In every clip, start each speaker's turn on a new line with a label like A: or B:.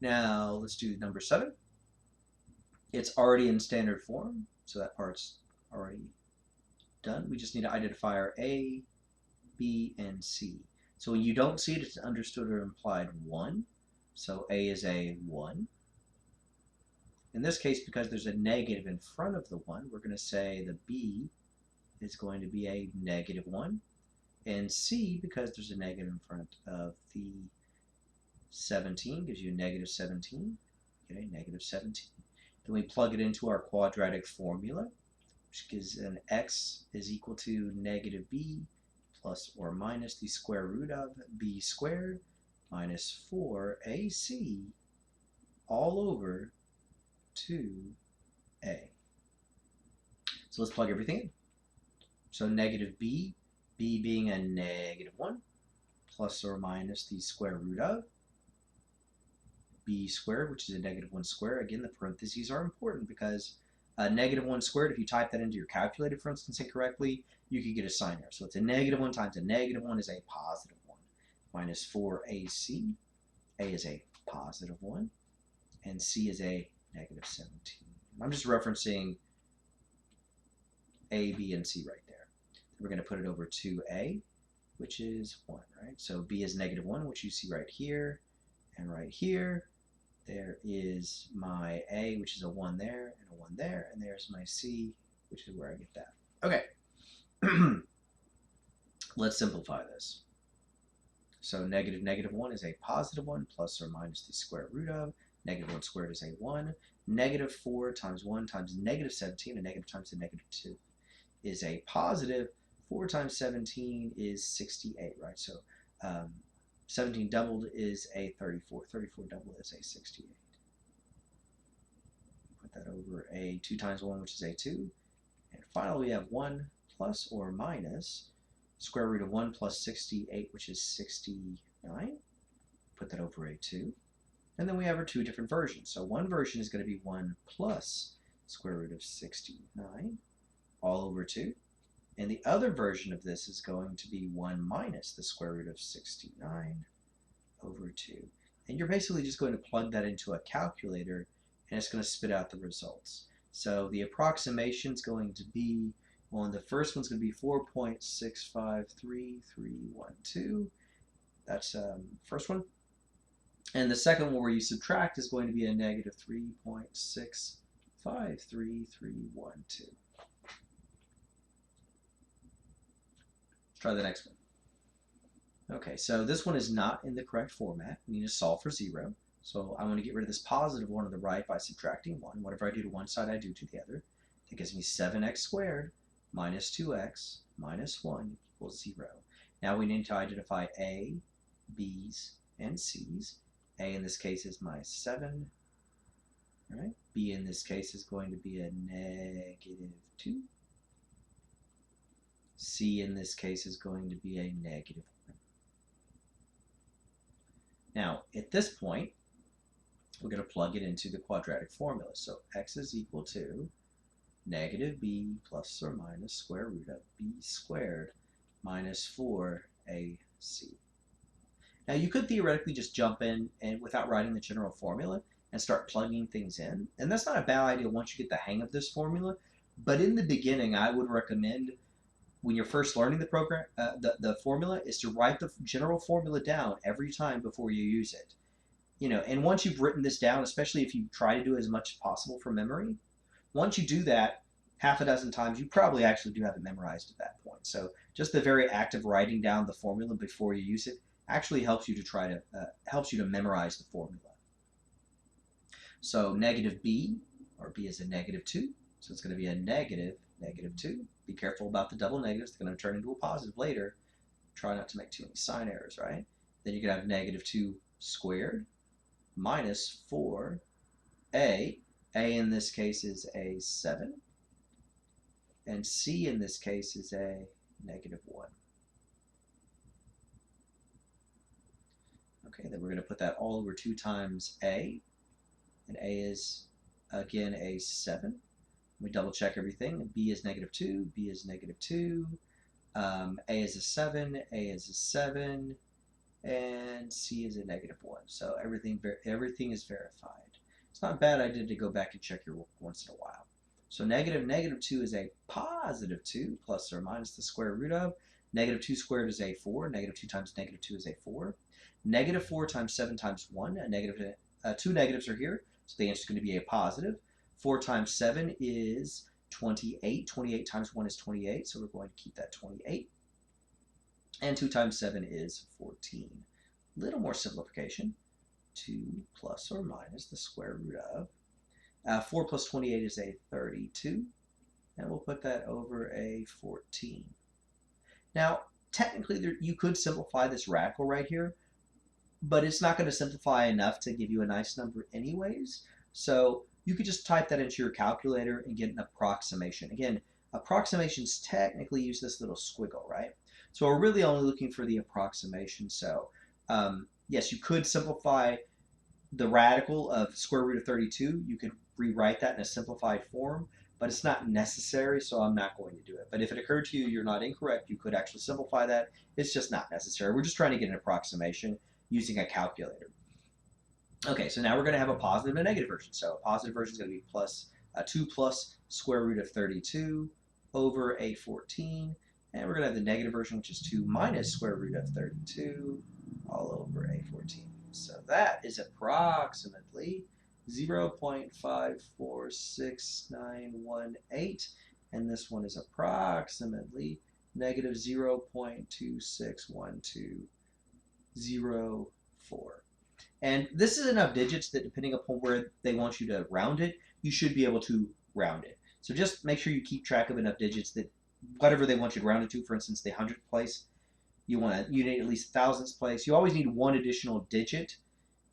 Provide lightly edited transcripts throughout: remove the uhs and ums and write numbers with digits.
A: Now let's do number 7. It's already in standard form, so that part's already done. We just need to identify our A, B, and C. So when you don't see it, it's understood or implied 1. So A is a 1. In this case, because there's a negative in front of the 1, we're going to say the B is going to be a negative 1. And C, because there's a negative in front of the 17, gives you a negative 17. Okay, negative 17. Then we plug it into our quadratic formula, which gives an x is equal to negative b plus or minus the square root of b squared minus 4ac all over 2a. So let's plug everything in. So negative b, b being a negative 1, plus or minus the square root of b squared, which is a negative 1 squared. Again, the parentheses are important because negative 1 squared, if you type that into your calculator, for instance, incorrectly, you could get a sign error. So it's a negative 1 times a negative 1 is a positive 1. Minus 4ac, a is a positive 1, and c is a negative 17. I'm just referencing a, b, and c right there. We're going to put it over 2a, which is 1, right? So b is negative 1, which you see right here and right here. There is my A, which is a 1 there, and a 1 there, and there's my C, which is where I get that. Okay, let's simplify this. So negative negative 1 is a positive 1, plus or minus the square root of. Negative 1 squared is a 1. Negative 4 times 1 times negative 17, a negative times a negative 2 is a positive. 4 times 17 is 68, right? So 17 doubled is a 34. 34 doubled is a 68. Put that over a 2 times 1, which is a 2. And finally, we have 1 plus or minus square root of 1 plus 68, which is 69. Put that over a 2. And then we have our two different versions. So one version is going to be 1 plus square root of 69 all over 2. And the other version of this is going to be 1 minus the square root of 69 over 2. And you're basically just going to plug that into a calculator, and it's going to spit out the results. So the approximation is going to be, well, the first one's going to be 4.653312. That's first one. And the second one where you subtract is going to be a negative 3.653312. Try the next one. Okay, so this one is not in the correct format. We need to solve for 0. So I want to get rid of this positive 1 on the right by subtracting 1. Whatever I do to one side, I do to the other. That gives me 7x squared minus 2x minus 1 equals 0. Now we need to identify a, b's, and c's. A in this case is my 7. Right? B in this case is going to be a negative 2. C in this case is going to be a negative 1. Now, at this point, we're going to plug it into the quadratic formula. So x is equal to negative b plus or minus square root of b squared minus 4ac. Now, you could theoretically just jump in and without writing the general formula and start plugging things in. And that's not a bad idea once you get the hang of this formula. But in the beginning, I would recommend when you're first learning the program, the formula is to write the general formula down every time before you use it. And once you've written this down, especially if you try to do as much as possible from memory, once you do that half a dozen times, you probably actually do have it memorized at that point. So just the very act of writing down the formula before you use it actually helps you to helps you to memorize the formula. So negative b, or b is a negative 2, so it's going to be a negative 2. Be careful about the double negatives. They're going to turn into a positive later. Try not to make too many sign errors, right? Then you're going to have negative 2 squared minus 4a. A in this case is a 7. And c in this case is a negative 1. Okay, then we're going to put that all over 2 times a. And a is, again, a 7. We double check everything. B is negative 2, B is negative 2, A is a 7, A is a 7, and c is a -1. So everything is verified. It's not a bad idea to go back and check your work once in a while. So -2 is a +2 plus or minus the square root of. -2 squared is a 4. -2 times -2 is a 4. -4 times 7 times 1. Two negatives are here, so the answer is going to be a positive. 4 times 7 is 28. 28 times 1 is 28, so we're going to keep that 28. And 2 times 7 is 14. Little more simplification. 2 plus or minus the square root of. 4 plus 28 is a 32. And we'll put that over a 14. Now, technically, you could simplify this radical right here, but it's not going to simplify enough to give you a nice number anyways. So you could just type that into your calculator and get an approximation. Again, approximations technically use this little squiggle, right? So we're really only looking for the approximation. So yes, you could simplify the radical of square root of 32. You could rewrite that in a simplified form, but it's not necessary, so I'm not going to do it. But if it occurred to you you're not incorrect, you could actually simplify that. It's just not necessary. We're just trying to get an approximation using a calculator. Okay, so now we're going to have a positive and a negative version. So a positive version is going to be plus 2 plus square root of 32 over a 14. And we're going to have the negative version, which is 2 minus square root of 32 all over a 14. So that is approximately 0.546918. And this one is approximately negative 0.261204. And this is enough digits that depending upon where they want you to round it, you should be able to round it. So just make sure you keep track of enough digits that whatever they want you to round it to, for instance, the 100th place, you need at least thousandths place. You always need one additional digit,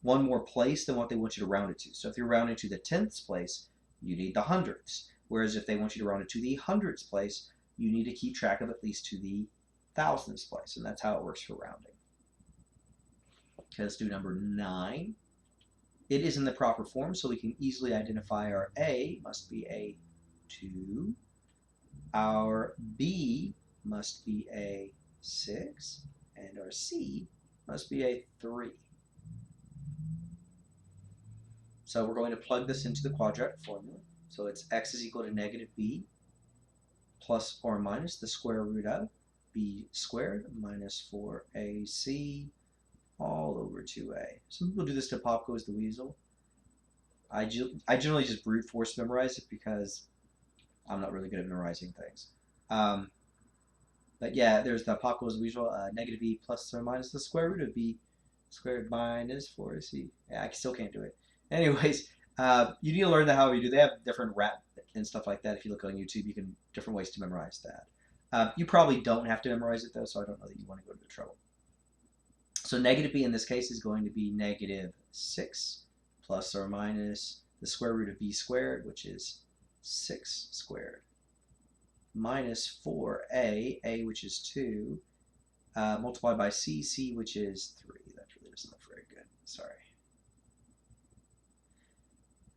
A: one more place than what they want you to round it to. So if you're rounding to the 10th place, you need the hundredths. Whereas if they want you to round it to the 100th place, you need to keep track of at least to the thousandths place. And that's how it works for rounding. Okay, let's do number 9. It is in the proper form, so we can easily identify our A must be a 2. Our B must be a 6. And our C must be a 3. So we're going to plug this into the quadratic formula. So it's x is equal to negative b plus or minus the square root of b squared minus 4ac all over 2a. Some people do this to pop goes the weasel. I generally just brute force memorize it because I'm not really good at memorizing things. But yeah, there's the pop goes the weasel, negative b plus or minus the square root of b squared minus 4ac. Yeah, I still can't do it. Anyways, you need to learn that however you do. They have different rap and stuff like that. If you look on YouTube, you can different ways to memorize that. You probably don't have to memorize it though, so I don't know that you want to go to the trouble. So negative b in this case is going to be negative 6 plus or minus the square root of b squared, which is 6 squared, minus 4a, a which is 2, multiplied by c, c which is 3. That really doesn't look very good. Sorry.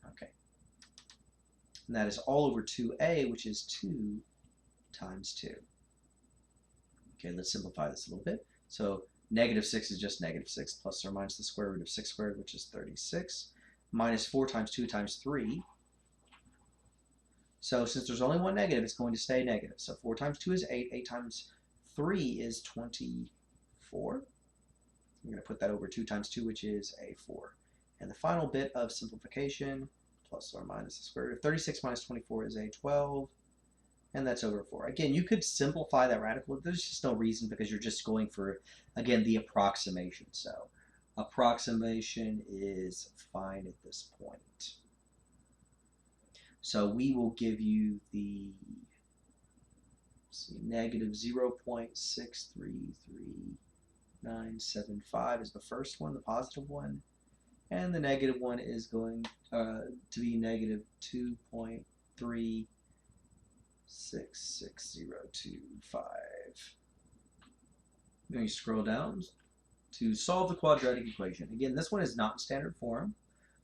A: Okay. And that is all over 2a, which is 2 times 2. Okay, let's simplify this a little bit. So negative 6 is just negative 6 plus or minus the square root of 6 squared, which is 36, minus 4 times 2 times 3. So since there's only one negative, it's going to stay negative. So 4 times 2 is 8. 8 times 3 is 24. I'm going to put that over 2 times 2, which is a 4. And the final bit of simplification, plus or minus the square root of 36 minus 24 is a 12. And that's over 4. Again, you could simplify that radical. There's just no reason because you're just going for, again, the approximation. So approximation is fine at this point. So we will give you the negative 0.633975 is the first one, the positive one. And the negative one is going to be negative 2.3666025. Then you scroll down to solve the quadratic equation. Again, this one is not in standard form,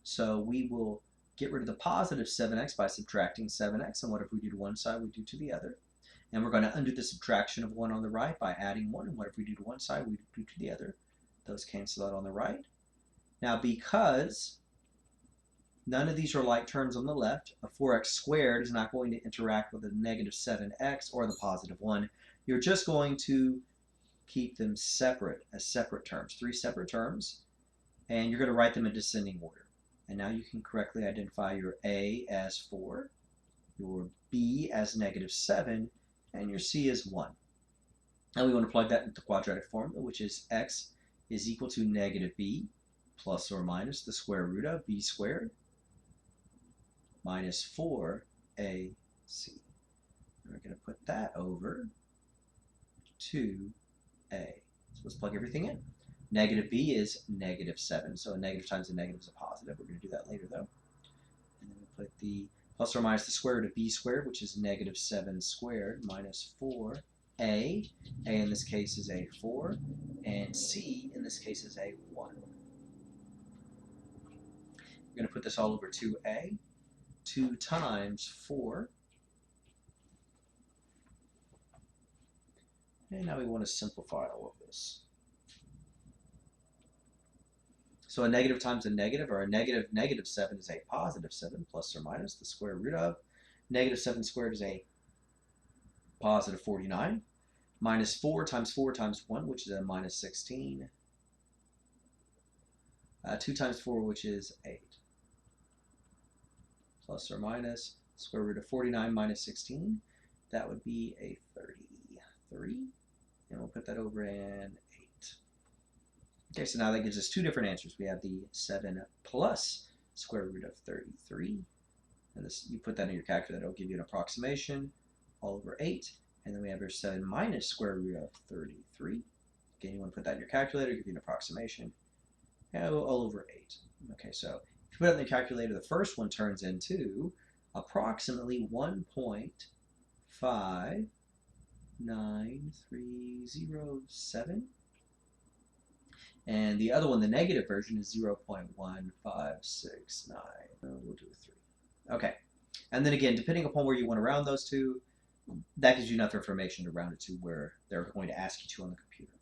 A: so we will get rid of the positive 7x by subtracting 7x, and whatever we do to one side, we do to the other. And we're going to undo the subtraction of 1 on the right by adding 1, and whatever we do to one side, we do to the other. Those cancel out on the right. Now, because none of these are like terms on the left, a 4x squared is not going to interact with a negative 7x or the positive 1. You're just going to keep them separate as separate terms, 3 separate terms, and you're going to write them in descending order. And now you can correctly identify your A as 4, your B as negative 7, and your C as 1. And we want to plug that into the quadratic formula, which is x is equal to negative b plus or minus the square root of b squared minus 4ac. And we're going to put that over 2a. So let's plug everything in. Negative b is negative 7, so a negative times a negative is a positive. We're going to do that later, though. And then we put the plus or minus the square root of b squared, which is negative 7 squared, minus 4a. A in this case is a 4, and C in this case is a 1. We're going to put this all over 2a. 2 times 4. And now we want to simplify all of this. So a negative times a negative, or a negative 7 is a positive 7, plus or minus the square root of. Negative 7 squared is a positive 49. Minus 4 times 1, which is a minus 16. 2 times 4, which is 8. Plus or minus square root of 49 minus 16. That would be a 33. And we'll put that over in 8. Okay, so now that gives us 2 different answers. We have the 7 plus square root of 33. And this, you put that in your calculator, it'll give you an approximation all over 8. And then we have our 7 minus square root of 33. Again, you want to put that in your calculator, give you an approximation. All over 8. Okay, so if you put it in the calculator, the first one turns into approximately 1.59307. And the other one, the negative version, is 0.1569. We'll do 3. Okay. And then again, depending upon where you want to round those two, that gives you enough information to round it to where they're going to ask you to on the computer.